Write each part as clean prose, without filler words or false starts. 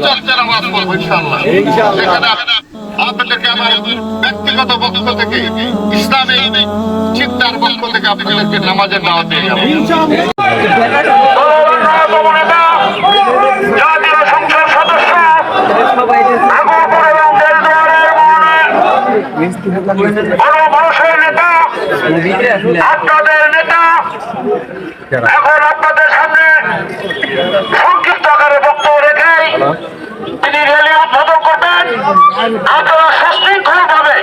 চর্চা নামাজ পড়বো ইনশাআল্লাহ। সেখানে আপনাদেরকে আমার ব্যক্তিগত পক্ষ থেকে ইসলামী চিন্তার পক্ষ থেকে আপনাদেরকে নামাজের দাওয়াত দিয়ে যাবো। জাতীয় সংসদ সদস্য আপনাদের নেতা এখন আপনাদের সামনে সংক্ষিপ্ত আকারে বক্তব্য রেখে তিনি র্যালি উদ্বোধন করবেন। আপনারা সুশৃঙ্খল ভাবে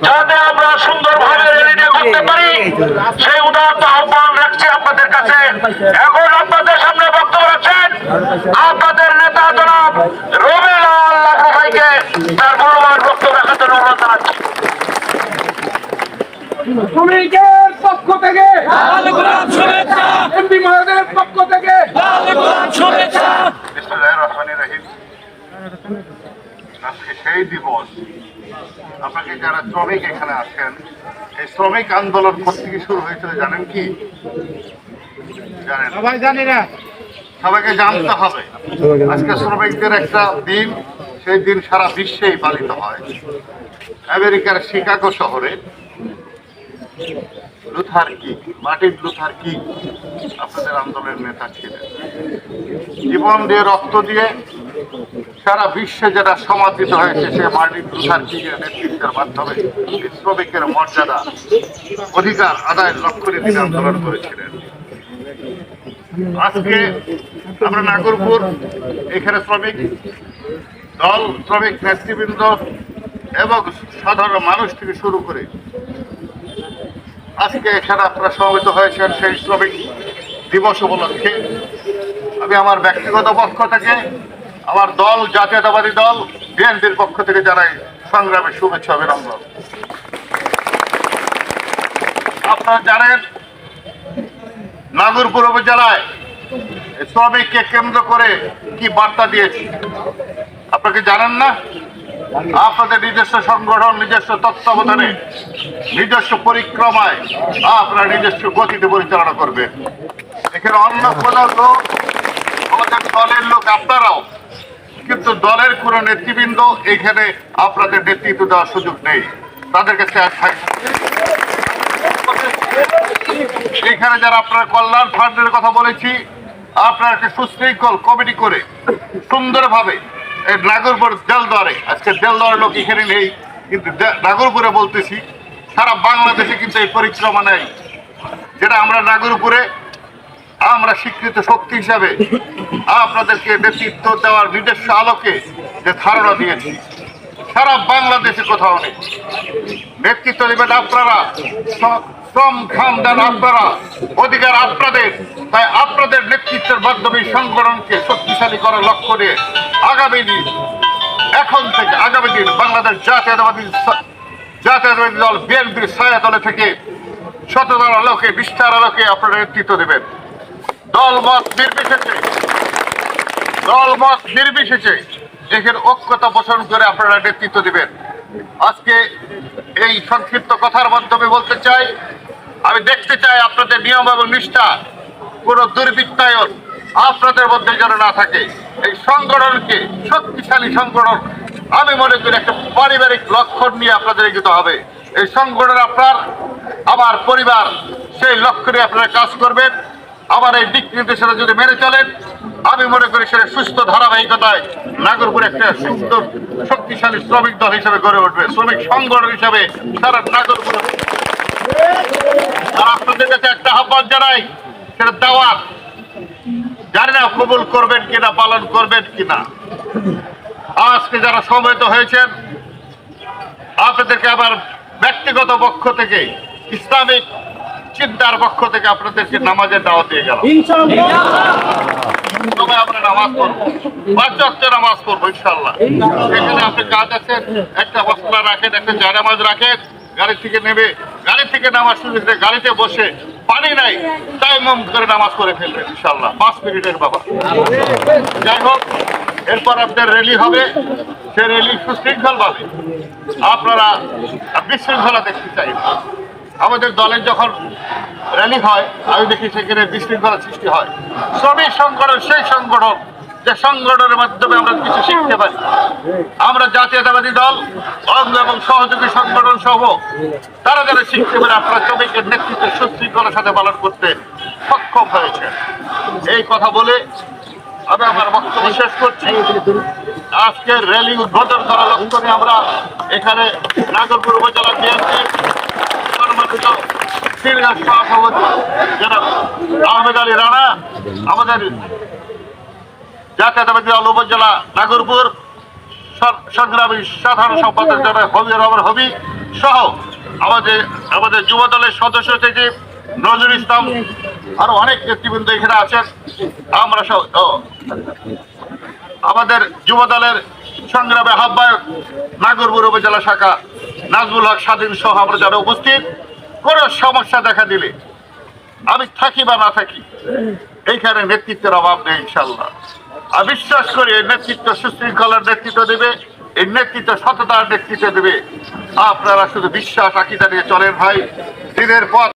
যাতে আমরা সুন্দরভাবে র্যালিটা করতে পারি সেই উদারতা আহ্বান রাখছি আপনাদের কাছে। এখন আপনাদের সামনে বক্তব্য রাখছেন আপনাদের নেতা জনাব রবিলাল লাখু ভাইকে তার মূল্যবান বক্তব্য রাখার জন্য অনুরোধ জানাচ্ছি। শ্রমিকের পক্ষ থেকে এমপি মহোদয়ের পক্ষ থেকে আজকে সেই দিবস, আপনাকে যারা শ্রমিক এখানে আসেন, এই শ্রমিক আন্দোলন থেকে শুরু হয়েছিল জানেন কি? জানেন? সবাই জানি না, সবাইকে জানতে হবে। আজকে শ্রমিকদের একটা দিন, সেই দিন সারা বিশ্বেই পালিত হয়। আমেরিকার শিকাগো শহরে Luther king, Martin Luther king আপনাদের আন্দোলনের নেতা ছিলেন। জীবন দিয়ে রক্ত দিয়ে সারা বিশ্বে যারা সমাদৃত হয়েছে সে মার্টিন লুথার কিং এর নেতৃত্বের মাধ্যমে শ্রমিকের মর্যাদা অধিকার আদায়ের লক্ষ্যে তিনি আন্দোলন করেছিলেন। আজকে আমরা নাগরপুর এখানে শ্রমিক দল, শ্রমিক নেতৃবৃন্দ এবং সাধারণ মানুষ থেকে শুরু করে আজকে এখানে আপনারা সমবেত হয়েছেন সেই শ্রমিক দিবস উপলক্ষে। আমি আমার ব্যক্তিগত পক্ষ থেকে, আমার দল জাতীয়তাবাদী দল বিএনপির পক্ষ থেকে জানাই সংগ্রামের শুভেচ্ছা অভিনন্দন। আপনারা জানেন নাগরপুর উপজেলায় শ্রমিককে কেন্দ্র করে কি বার্তা দিয়েছি আপনাকে জানেন না? আপনাদের নিজস্ব সংগঠন, নিজস্ব তত্ত্বাবধানে, নিজস্ব পরিক্রমায় আপনারা নিজস্ব গতিতে পরিচালনা করবেন। এখানে অন্য কোন লোক, আমাদের দলের লোক আপনারাও, কিন্তু দলের কোন নেতৃবৃন্দ এখানে আপনাদের নেতৃত্ব দেওয়ার সুযোগ নেই, তাদের কাছে এখানে যারা আপনারা কল্যাণ ফান্ডের কথা বলেছি, আপনারা একটা সুশৃঙ্খল কমিটি করে সুন্দরভাবে এই নাগরপুর দেলদুয়ারে, আজকে দেলদুয়ারের লোক এখানে নেই কিন্তু নাগরপুরে বলতেছি, সারা বাংলাদেশে কিন্তু এই পরিক্রমা নেই, যেটা আমরা নাগরপুরে আমরা স্বীকৃত শক্তি হিসাবে আপনাদেরকে নেতৃত্ব দেওয়ার নিজস্ব আলোকে যে ধারণা দিয়েছি, সারা বাংলাদেশে কোথাও নেই। নেতৃত্ব দেবেন আপনারা, শ্রম ঘাম দেন আপনারা, অধিকার আপনাদের। তাই আপনাদের নেতৃত্বের মাধ্যমে সংগঠনকে শক্তিশালী করার লক্ষ্য নিয়ে আগামী দিন, এখন থেকে আগামী দিন বাংলাদেশ জাতীয়তাবাদী দল বিএনপির ছায়াতলে থেকে সততার আলোকে, নিষ্ঠার আলোকে আপনারা নেতৃত্ব দেবেন। দলমত নির্বিশেষে এখানে ঐক্যতা পোষণ করে আপনারা নেতৃত্ব দিবেন। আজকে এই সংক্ষিপ্ত কথার মাধ্যমে বলতে চাই, আমি দেখতে চাই আপনাদের নিয়ম এবং নিষ্ঠা, কোনো দুর্বৃত্তায়ন আপনাদের মধ্যে যেন না থাকে। এই সংগঠনকে শক্তিশালী সংগঠন আমি মনে করি একটা পারিবারিক লক্ষণ নিয়ে আপনাদের এগোতে হবে। এই সংগঠন আপনার, আমার পরিবার, সেই লক্ষ্য নিয়ে আপনারা কাজ করবেন। আমার এই দিক নির্দেশনা যদি মেনে চলেন, আমি মনে করি সেটা সুস্থ ধারাবাহিকতায় নাগরপুর একটা সুন্দর শক্তিশালী শ্রমিক দল হিসেবে গড়ে উঠবে, শ্রমিক সংগঠন হিসাবে সারা নাগরপুর। আর আপনাদের কাছে একটা আহ্বান জানাই, সেটা দাওয়াত, জানি না কবুল করবেন কিনা, পালন করবেন কিনা। আজকে যারা সমবেত হয়েছেন আপনাদেরকে আমার ব্যক্তিগত পক্ষ থেকে, ইসলামিক চিন্তার পক্ষ থেকে আপনাদেরকে নামাজের দাওয়াত দিয়ে গেলাম। তবে আমরা নামাজ পড়বো, 5 ওয়াক্ত নামাজ পড়বো ইনশাআল্লাহ। এখানে আপনি কাজ আছেন, একটা মশলা রাখেন, একটা জায়নামাজ রাখেন, গাড়ি থেকে নেবে, গাড়ি থেকে নামাজ সুযোগ নেই, গাড়িতে বসে পানি নাই তায়াম্মুম করে নামাজ পড়ে ফেলবেন ইনশাআল্লাহ, 5 মিনিটের বাবা। যাই হোক, এরপর আপনার র্যালি হবে, সে র্যালি সুশৃঙ্খল ভাবে আপনারা বিশৃঙ্খলা দেখতে চাই। আমাদের দলের যখন র্যালি হয় আমি দেখি সেখানে বিশৃঙ্খলা সৃষ্টি হয়। শ্রমিক সংগঠন সেই সংগঠন যে সংগঠনের মাধ্যমে আমরা কিছু শিখতে পারি। আমরা জাতীয়তাবাদী দল অঙ্গ এবং সহযোগী সংগঠন সহ তারা যারা শিখতে পারে, আপনারা শ্রমিকের নেতৃত্বে সুশৃঙ্খলার সাথে পালন করতে সক্ষম হয়েছে। এই কথা বলে আমি আমার বক্তব্য শেষ করছি। আজকের র্যালি উদ্বোধন করার লক্ষ্য নিয়ে আমরা এখানে নাগরপুর উপজেলা বিএনপির সম্মানিত সিনিয়র সভাপতি জনাব আহমেদ আলী রানা, আমাদের জাতীয়তাবাদী দল উপজেলা নাগরপুর সংগ্রামী সাধারণ সম্পাদক জনাব হবির রহমান হবি সহ আমাদের যুব দলের সদস্য থেকে নজরুল ইসলাম, আরো অনেক নেতৃবৃন্দ এখানে আছেন। আমরা সব আমাদের যুব দলের সংগ্রামী আহ্বায়ক নাগরপুর উপজেলা শাখা নাজমুল হক স্বাধীন সহ আমরা যারা উপস্থিত, কোনো সমস্যা দেখা দিলে আমি থাকি বা না থাকি, এইখানে নেতৃত্বের অভাব নেই ইনশাল্লাহ। আমি বিশ্বাস করি এই নেতৃত্ব সুশৃঙ্খলার নেতৃত্ব দেবে, এই নেতৃত্ব সততার নেতৃত্ব দেবে। আপনারা শুধু বিশ্বাস আকিদা নিয়ে চলেন ভাই, দিনের পর